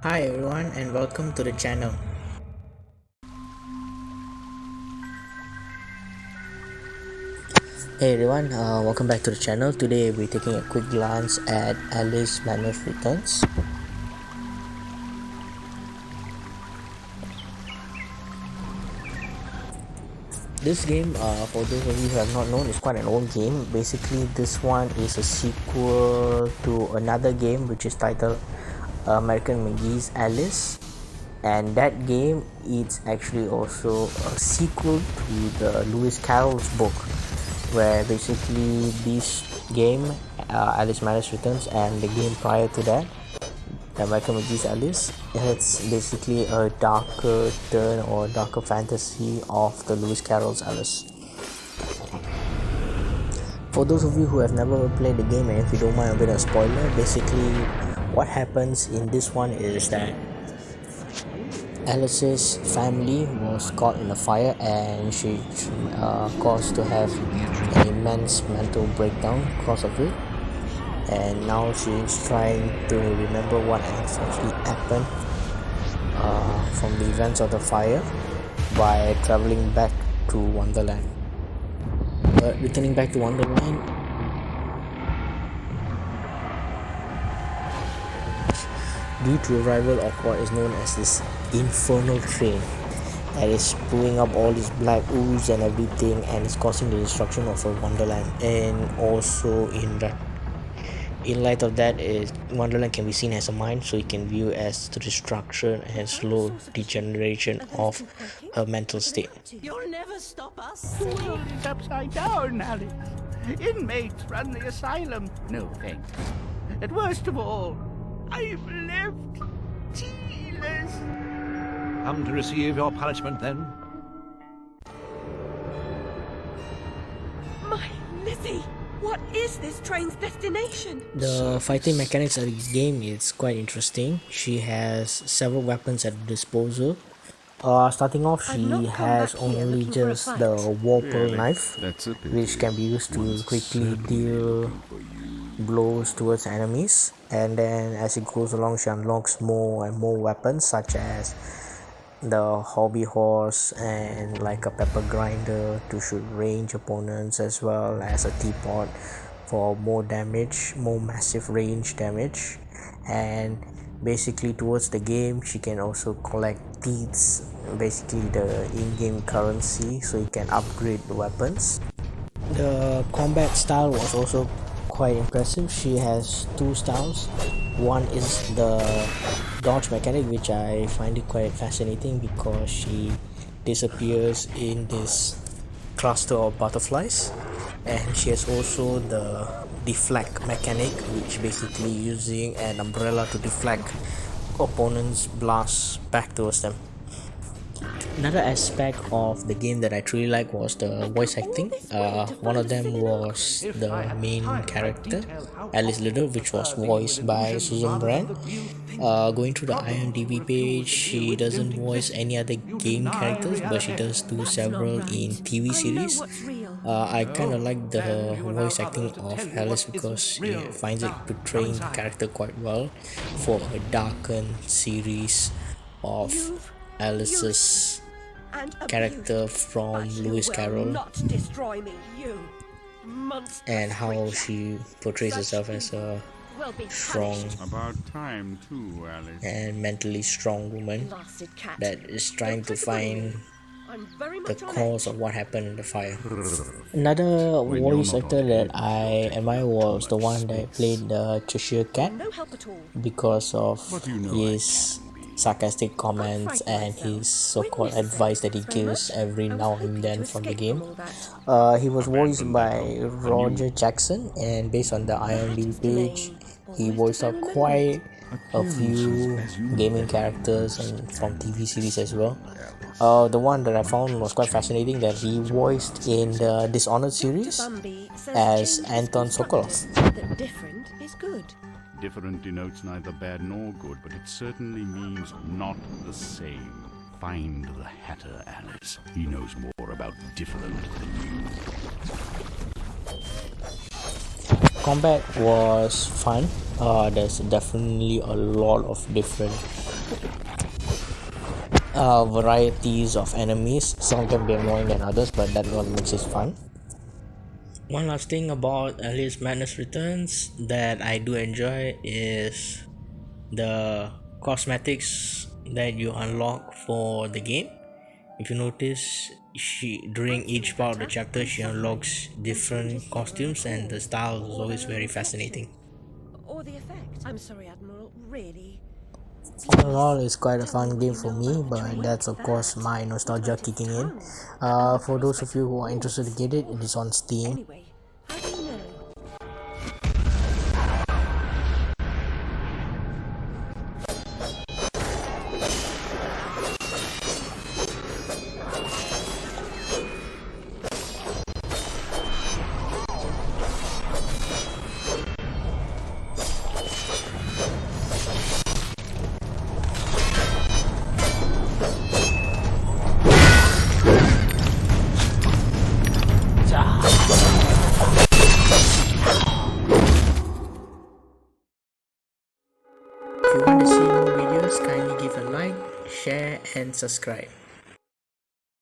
Hi everyone and welcome to the channel. Hey everyone, welcome back to the channel. Today we're taking a quick glance at Alice Liddell Returns. This game, for those of you who have not known, is quite an old game. Basically, this one is a sequel to another game which is titled American McGee's Alice. And that game is actually also a sequel to the Lewis Carroll's book, where basically this game, Alice Liddell Returns, and the game prior to that, the American McGee's Alice, it's basically a darker turn or darker fantasy of the Lewis Carroll's Alice. For those of you who have never played the game, and if you don't mind a bit of spoiler, basically what happens in this one is that Alice's family was caught in a fire and she caused to have an immense mental breakdown because of it, and now she's trying to remember what has actually happened from the events of the fire by traveling back to Wonderland. But returning back to Wonderland, due to arrival of what is known as this infernal train that is spewing up all this black ooze and everything, and it's causing the destruction of a Wonderland. And also in light of that, Wonderland can be seen as a mind, so it can view as the destruction and slow degeneration of her mental state. You'll never stop us. The world is upside down, Alice. Inmates run the asylum. No thanks. And worst of all, I've left tealess. Come to receive your punishment, then? My Lizzie, what is this train's destination? The fighting mechanics of this game is quite interesting. She has several weapons at her disposal. Starting off, she has only just the war pearl knife, which can be used to quickly deal blows towards enemies, and then as it goes along she unlocks more and more weapons, such as the hobby horse and like a pepper grinder to shoot range opponents, as well as a teapot for more damage, more massive range damage. And basically towards the game she can also collect teats, basically the in-game currency, so you can upgrade the weapons. The combat style was also quite impressive. She has two styles. One is the dodge mechanic, which I find it quite fascinating because she disappears in this cluster of butterflies, and she has also the deflect mechanic, which basically using an umbrella to deflect opponents' blasts back towards them. Another aspect of the game that I truly like was the voice acting. One of them was the main character, Alice Liddell, which was voiced by Susan Brand. Going through the IMDb page, she doesn't voice any other game characters, but she does do several in TV series. I kind of like the voice acting of Alice because she finds it portraying the character quite well for a darkened series of Alice's character from Lewis Carroll, and how she portrays herself as a strong and mentally strong woman that is trying to find the cause of what happened in the fire. Another voice actor that I admire was the one that played the Cheshire Cat, because of his sarcastic comments and his so-called advice that he gives every now and then from the game. He was voiced by Roger Jackson, and based on the IMDb page, he voiced out quite a few gaming characters and from TV series as well. The one that I found was quite fascinating, that he voiced in the Dishonored series as Anton Sokolov. Different is good. Different denotes neither bad nor good, but it certainly means not the same. Find the Hatter, Alice. He knows more about different than you. Combat was fun. There's definitely a lot of different varieties of enemies. Some can be annoying than others, but that what makes it fun. One last thing about Alice Madness Returns that I do enjoy is the cosmetics that you unlock for the game. If you notice, she during each part of the chapter she unlocks different costumes, and the style is always very fascinating. Or the effect. I'm sorry, Admiral. Really? All in all, it's quite a fun game for me, but that's of course my nostalgia kicking in. For those of you who are interested to get it, it is on Steam. Anyway, how do you know? If you want to see more videos, kindly give a like, share and subscribe.